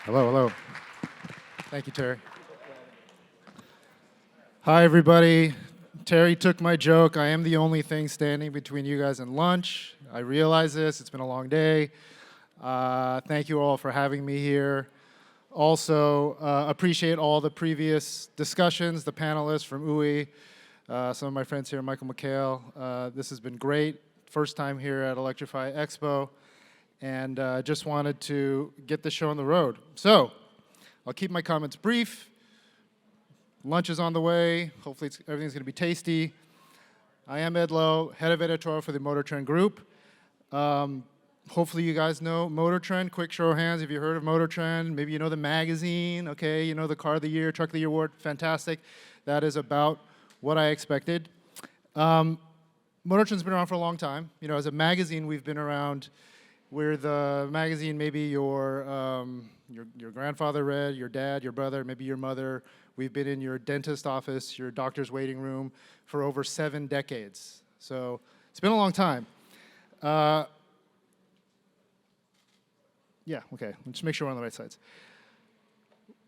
Hello, hello. Thank you, Terry. Hi, everybody. Terry took my joke. I am the only thing standing between you guys and lunch. I realize this. It's been a long day. Thank you all for having me here. Also, appreciate all the previous discussions, the panelists from UI, some of my friends here, Michael McHale. This has been great. First time here at Electrify Expo. And just wanted to get the show on the road. So, I'll keep my comments brief. Lunch is on the way. Hopefully everything's going to be tasty. I am Ed Lowe, head of editorial for the Motor Trend Group. Hopefully you guys know Motor Trend. Quick show of hands if you heard of Motor Trend. Maybe you know the magazine, okay? You know the Car of the Year, Truck of the Year award. Fantastic. That is about what I expected. Motor Trend's been around for a long time. You know, as a magazine, we've been around. We're the magazine maybe your grandfather read, your dad, your brother, maybe your mother. We've been in your dentist office, your doctor's waiting room for over 7 decades. So it's been a long time. Yeah, okay, let's make sure we're on the right sides.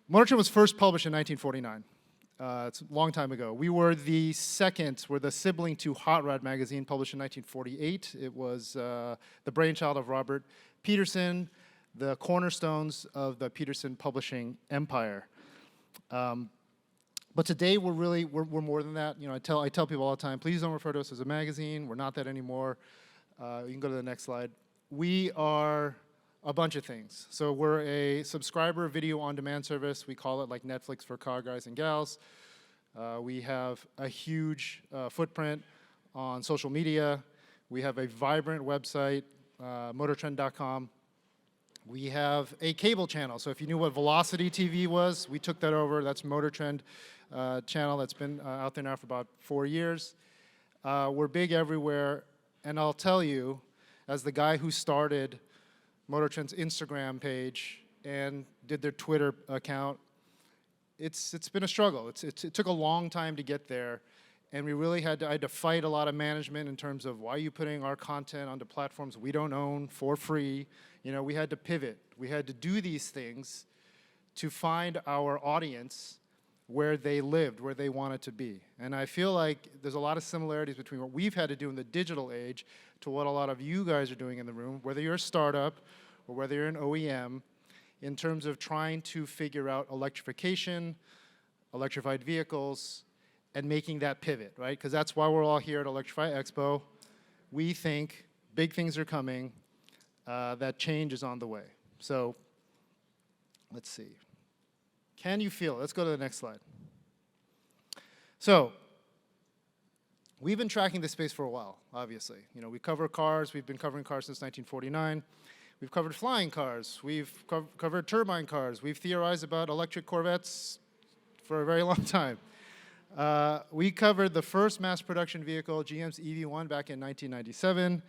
Motor Trend was first published in 1949. It's a long time ago. We were the sibling to Hot Rod magazine, published in 1948. It was the brainchild of Robert Peterson, the cornerstones of the Peterson publishing empire. But today we're more than that. You know, I tell people all the time, please don't refer to us as a magazine. We're not that anymore. You can go to the next slide. We are a bunch of things. So we're a subscriber video on-demand service. We call it like Netflix for car guys and gals. We have a huge footprint on social media. We have a vibrant website, motortrend.com. We have a cable channel. So if you knew what Velocity TV was, we took that over. That's Motor Trend channel that's been out there now for about 4 years. We're big everywhere. And I'll tell you, as the guy who started Motor Trend's Instagram page and did their Twitter account, it's been a struggle. It took a long time to get there, and we really I had to fight a lot of management in terms of why are you putting our content onto platforms we don't own for free. You know, we had to pivot. We had to do these things to find our audience where they lived, where they wanted to be. And I feel like there's a lot of similarities between what we've had to do in the digital age to what a lot of you guys are doing in the room, whether you're a startup or whether you're an OEM, in terms of trying to figure out electrification, electrified vehicles, and making that pivot, right? Because that's why we're all here at Electrify Expo. We think big things are coming, that change is on the way. So let's see. Can you feel it? Let's go to the next slide. So we've been tracking this space for a while, obviously. You know, we cover cars. We've been covering cars since 1949. We've covered flying cars. We've covered turbine cars. We've theorized about electric Corvettes for a very long time. We covered the first mass production vehicle, GM's EV1, back in 1997.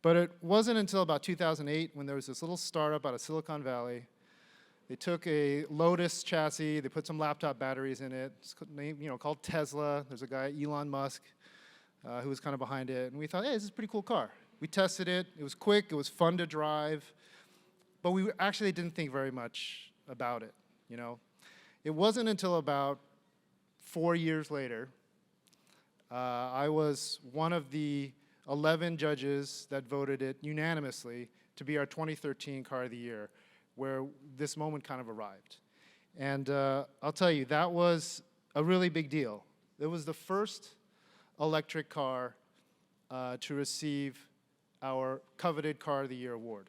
But it wasn't until about 2008 when there was this little startup out of Silicon Valley. They took a Lotus chassis. They put some laptop batteries in it. It's called Tesla. There's a guy, Elon Musk, who was kind of behind it. And we thought, hey, this is a pretty cool car. We tested it. It was quick. It was fun to drive. But we actually didn't think very much about it, you know. It wasn't until about 4 years later, I was one of the 11 judges that voted it unanimously to be our 2013 Car of the Year, where this moment kind of arrived. And I'll tell you, that was a really big deal. It was the first electric car to receive our coveted Car of the Year award.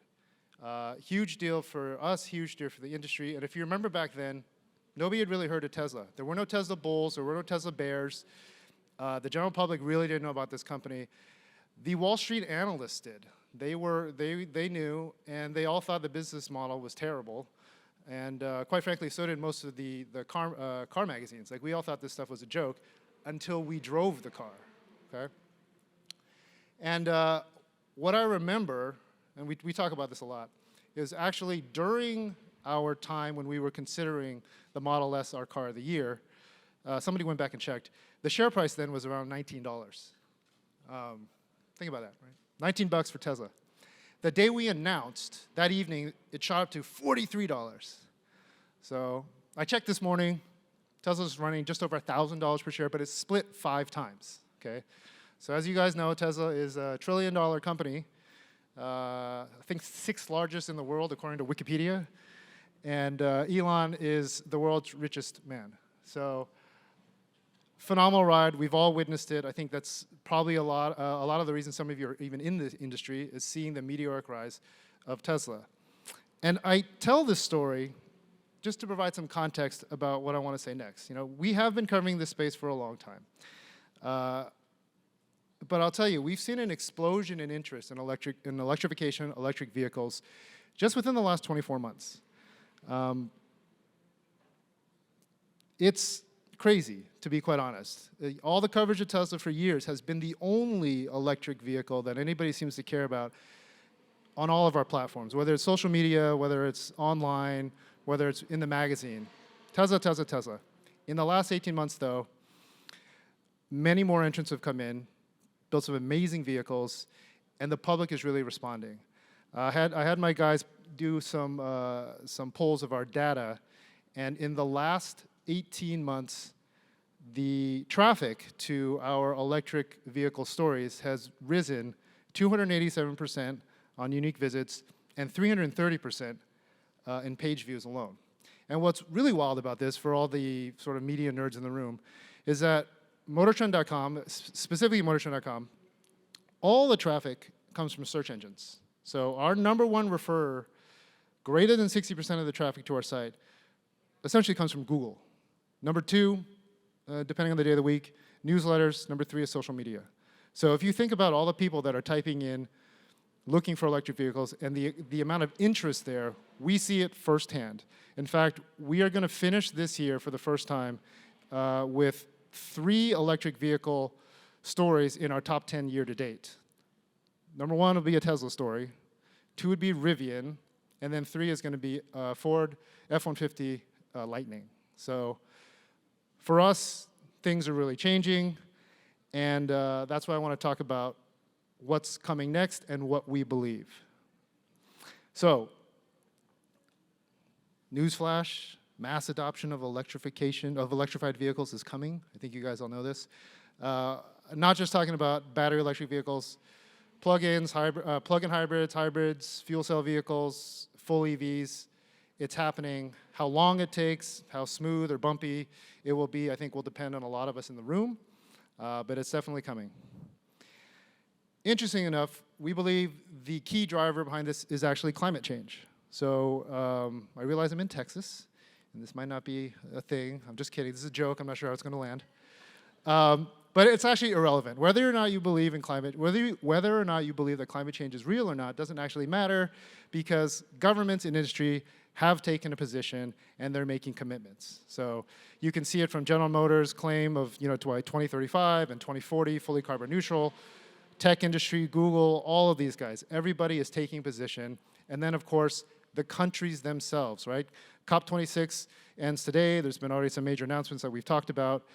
Huge deal for us, huge deal for the industry. And if you remember back then, nobody had really heard of Tesla. There were no Tesla Bulls, there were no Tesla Bears. The general public really didn't know about this company. The Wall Street analysts did. They knew, and they all thought the business model was terrible. And quite frankly, so did most of the car magazines. Like, we all thought this stuff was a joke until we drove the car, okay? And what I remember, and we talk about this a lot, is actually during our time when we were considering the Model S our Car of the Year, somebody went back and checked. The share price then was around $19. Think about that, right? $19 for Tesla. The day we announced, that evening, it shot up to $43. So I checked this morning. Tesla's running just over $1,000 per share, but it's split 5 times, okay? So as you guys know, Tesla is a $1 trillion company. I think 6th largest in the world, according to Wikipedia. And Elon is the world's richest man. So phenomenal ride. We've all witnessed it. I think that's probably a lot of the reason some of you are even in this industry is seeing the meteoric rise of Tesla. And I tell this story just to provide some context about what I want to say next. You know, we have been covering this space for a long time. But I'll tell you, we've seen an explosion in interest in electrification, electric vehicles, just within the last 24 months. It's crazy, to be quite honest. All the coverage of Tesla for years has been the only electric vehicle that anybody seems to care about on all of our platforms, whether it's social media, whether it's online, whether it's in the magazine. Tesla, Tesla, Tesla. In the last 18 months, though, many more entrants have come in, built some amazing vehicles, and the public is really responding. I had my guys do some polls of our data, and in the last 18 months, the traffic to our electric vehicle stories has risen 287% on unique visits and 330% in page views alone. And what's really wild about this, for all the sort of media nerds in the room, is that MotorTrend.com, specifically MotorTrend.com, all the traffic comes from search engines. So our #1 referrer, greater than 60% of the traffic to our site, essentially comes from Google. #2, depending on the day of the week, newsletters. #3 is social media. So if you think about all the people that are typing in, looking for electric vehicles, and the amount of interest there, we see it firsthand. In fact, we are going to finish this year for the first time with 3 electric vehicle stories in our top 10 year to date. #1 will be a Tesla story, 2 would be Rivian, and then 3 is going to be Ford F-150 Lightning. So for us, things are really changing, and that's why I want to talk about what's coming next and what we believe. So, newsflash, mass adoption of electrification, of electrified vehicles is coming. I think you guys all know this. Not just talking about battery electric vehicles, plug-in hybrids, fuel cell vehicles, full EVs. It's happening. How long it takes, how smooth or bumpy it will be, I think will depend on a lot of us in the room, but it's definitely coming. Interesting enough, we believe the key driver behind this is actually climate change. So I realize I'm in Texas, and this might not be a thing. I'm just kidding. This is a joke. I'm not sure how it's going to land. But it's actually irrelevant. Whether or not you believe in climate, whether or not you believe that climate change is real or not doesn't actually matter, because governments and industry have taken a position and they're making commitments. So you can see it from General Motors' claim of, by 2035 and 2040 fully carbon neutral. Tech industry, Google, all of these guys, everybody is taking position. And then, of course, the countries themselves, right? COP26 ends today. There's been already some major announcements that we've talked about.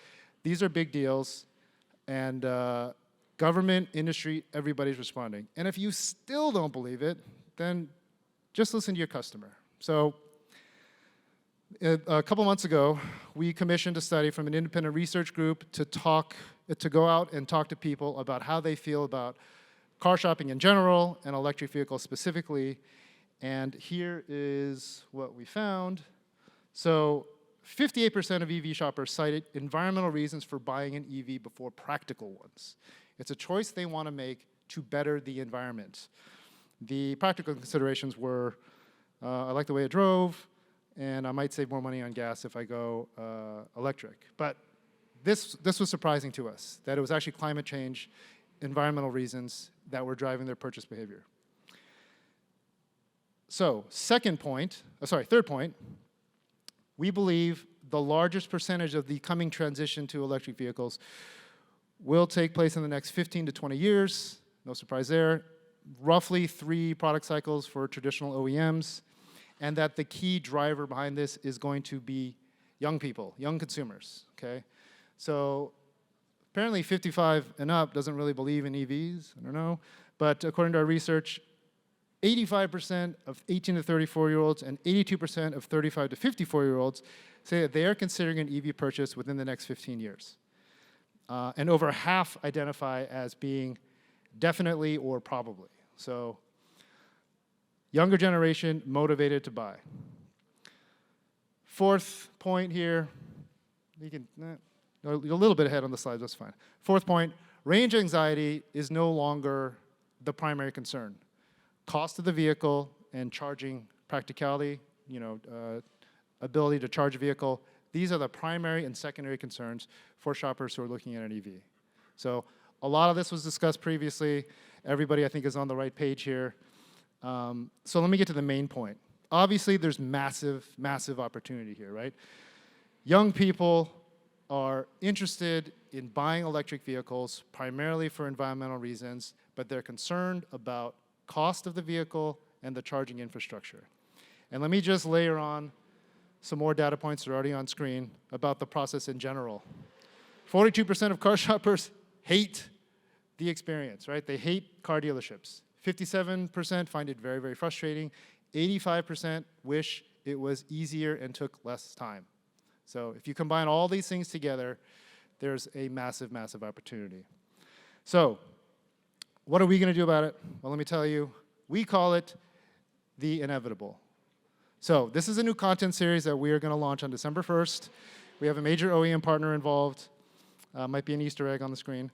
These are big deals. And government, industry, everybody's responding. And if you still don't believe it, then just listen to your customer. So a couple months ago, we commissioned a study from an independent research group to go out and talk to people about how they feel about car shopping in general and electric vehicles specifically. And here is what we found. So 58% of EV shoppers cited environmental reasons for buying an EV before practical ones. It's a choice they want to make to better the environment. The practical considerations were, I like the way it drove, and I might save more money on gas if I go electric. But this was surprising to us, that it was actually climate change, environmental reasons that were driving their purchase behavior. So, third point, we believe the largest percentage of the coming transition to electric vehicles will take place in the next 15 to 20 years. No surprise there. Roughly 3 product cycles for traditional OEMs, and that the key driver behind this is going to be young people, young consumers, okay? So apparently 55 and up doesn't really believe in EVs, I don't know, but according to our research, 85% of 18 to 34-year-olds and 82% of 35 to 54-year-olds say that they are considering an EV purchase within the next 15 years. And over half identify as being definitely or probably. So younger generation motivated to buy. Fourth point here, you can, you're a little bit ahead on the slides, that's fine. Fourth point, range anxiety is no longer the primary concern. Cost of the vehicle and charging practicality, ability to charge a vehicle, these are the primary and secondary concerns for shoppers who are looking at an EV. So a lot of this was discussed previously. Everybody, I think, is on the right page here. So let me get to the main point. Obviously, there's massive, massive opportunity here, right? Young people are interested in buying electric vehicles primarily for environmental reasons, but they're concerned about cost of the vehicle and the charging infrastructure. And let me just layer on some more data points that are already on screen about the process in general. 42% of car shoppers hate the experience, right? They hate car dealerships. 57% find it very, very frustrating. 85% wish it was easier and took less time. So if you combine all these things together, there's a massive, massive opportunity. So what are we going to do about it? Well, let me tell you, we call it the inevitable. So this is a new content series that we are going to launch on December 1st. We have a major OEM partner involved. Might be an Easter egg on the screen.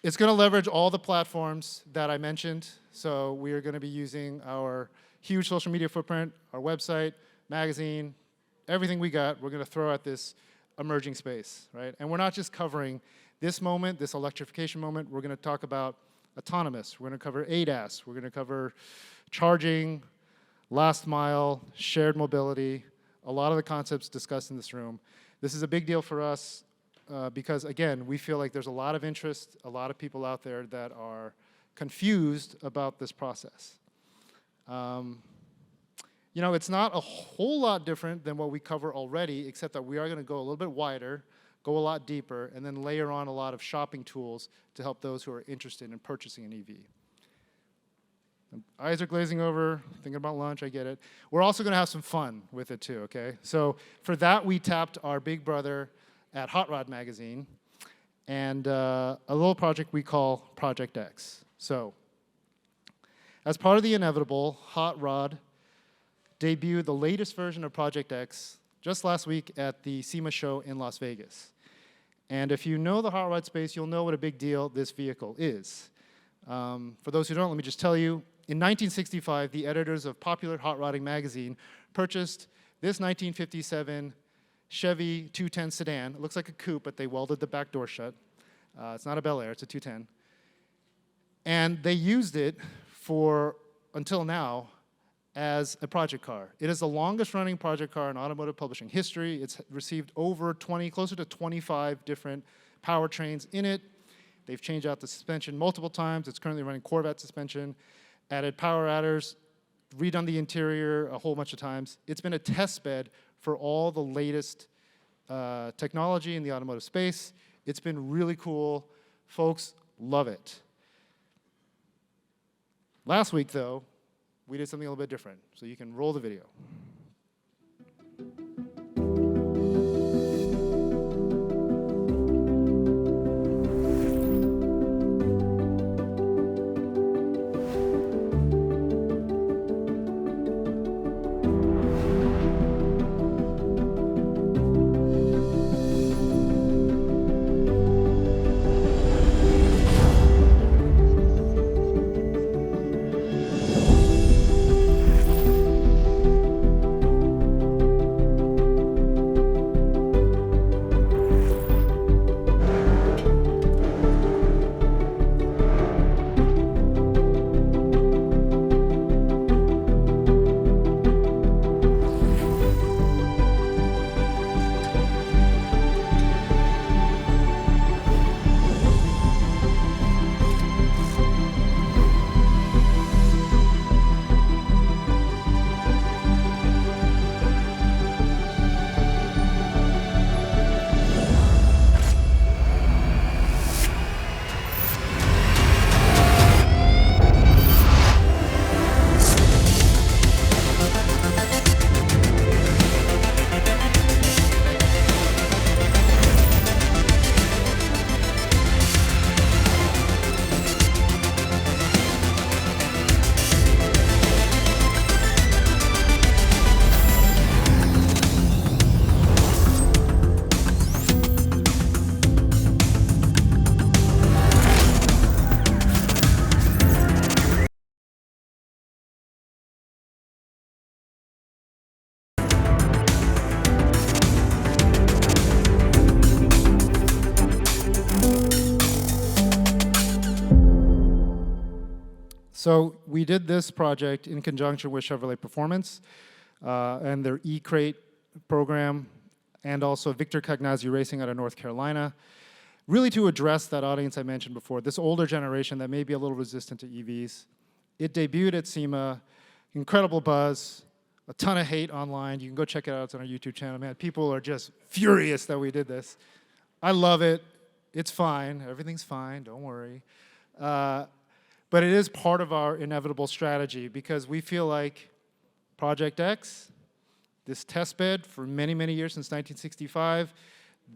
It's going to leverage all the platforms that I mentioned. So we are going to be using our huge social media footprint, our website, magazine, everything we got, we're going to throw at this emerging space, right? And we're not just covering this moment, this electrification moment. We're going to talk about autonomous. We're going to cover ADAS. We're going to cover charging, last mile, shared mobility, a lot of the concepts discussed in this room. This is a big deal for us because, again, we feel like there's a lot of interest, a lot of people out there that are confused about this process. It's not a whole lot different than what we cover already, except that we are going to go a little bit wider, go a lot deeper, and then layer on a lot of shopping tools to help those who are interested in purchasing an EV. Eyes are glazing over, thinking about lunch, I get it. We're also going to have some fun with it too, okay? So for that, we tapped our big brother at Hot Rod Magazine and a little project we call Project X. So as part of the inevitable, Hot Rod debuted the latest version of Project X just last week at the SEMA show in Las Vegas. And if you know the hot rod space, you'll know what a big deal this vehicle is. For those who don't, let me just tell you, in 1965, the editors of Popular Hot Rodding magazine purchased this 1957 Chevy 210 sedan. It looks like a coupe, but they welded the back door shut. It's not a Bel Air, it's a 210. And they used it for, until now, as a project car. It is the longest running project car in automotive publishing history. It's received over 20, closer to 25 different powertrains in it. They've changed out the suspension multiple times. It's currently running Corvette suspension, added power adders, redone the interior a whole bunch of times. It's been a test bed for all the latest technology in the automotive space. It's been really cool. Folks love it. Last week, though, we did something a little bit different. So you can roll the video. So we did this project in conjunction with Chevrolet Performance and their E-Crate program, and also Victor Cagnazzi Racing out of North Carolina, really to address that audience I mentioned before, this older generation that may be a little resistant to EVs. It debuted at SEMA, incredible buzz, a ton of hate online. You can go check it out, it's on our YouTube channel. Man, people are just furious that we did this. I love it, it's fine, everything's fine, don't worry. But it is part of our inevitable strategy because we feel like Project X, this test bed for many, many years since 1965,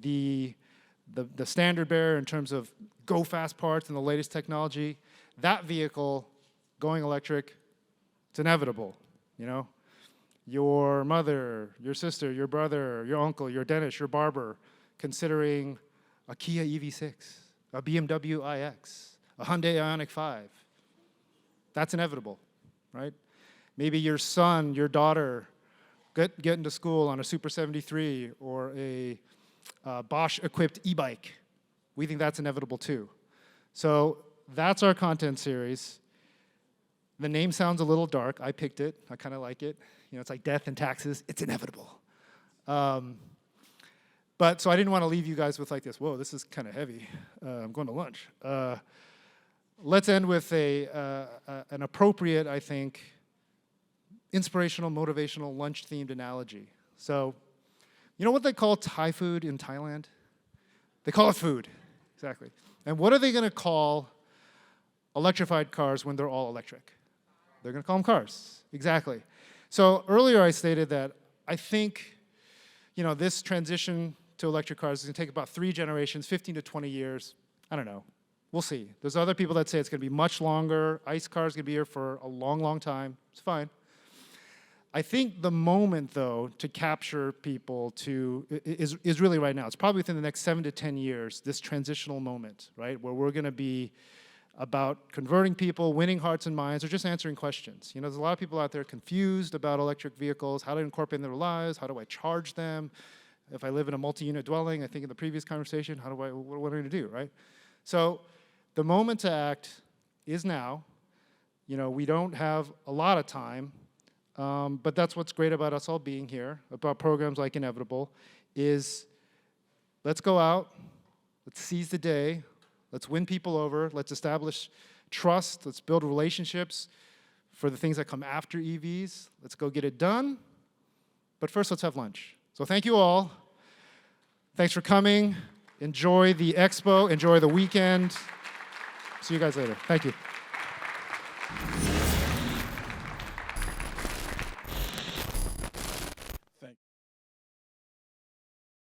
the standard bearer in terms of go fast parts and the latest technology, that vehicle going electric, it's inevitable, you know? Your mother, your sister, your brother, your uncle, your dentist, your barber, considering a Kia EV6, a BMW iX, a Hyundai Ioniq 5. That's inevitable, right? Maybe your son, your daughter, get into school on a Super 73 or a Bosch-equipped e-bike. We think that's inevitable too. So that's our content series. The name sounds a little dark. I picked it. I kind of like it. You know, it's like death and taxes. It's inevitable. But so I didn't want to leave you guys with like this, whoa, this is kind of heavy. I'm going to lunch. Let's end with an appropriate, I think, inspirational, motivational, lunch-themed analogy. So, you know what they call Thai food in Thailand? They call it food, exactly. And what are they going to call electrified cars when they're all electric? They're going to call them cars, exactly. So earlier I stated that I think, you know, this transition to electric cars is going to take about 3 generations, 15 to 20 years. I don't know. We'll see. There's other people that say it's going to be much longer. ICE cars are going to be here for a long, long time. It's fine. I think the moment, though, to capture people is really right now. It's probably within the next 7 to 10 years, this transitional moment, right, where we're going to be about converting people, winning hearts and minds, or just answering questions. You know, there's a lot of people out there confused about electric vehicles, how to incorporate in their lives, how do I charge them? If I live in a multi-unit dwelling, I think in the previous conversation, what am I going to do, right? So the moment to act is now. You know, we don't have a lot of time, but that's what's great about us all being here, about programs like Inevitable, is let's go out, let's seize the day, let's win people over, let's establish trust, let's build relationships for the things that come after EVs. Let's go get it done, but first let's have lunch. So thank you all. Thanks for coming. Enjoy the expo, enjoy the weekend. See you guys later. Thank you.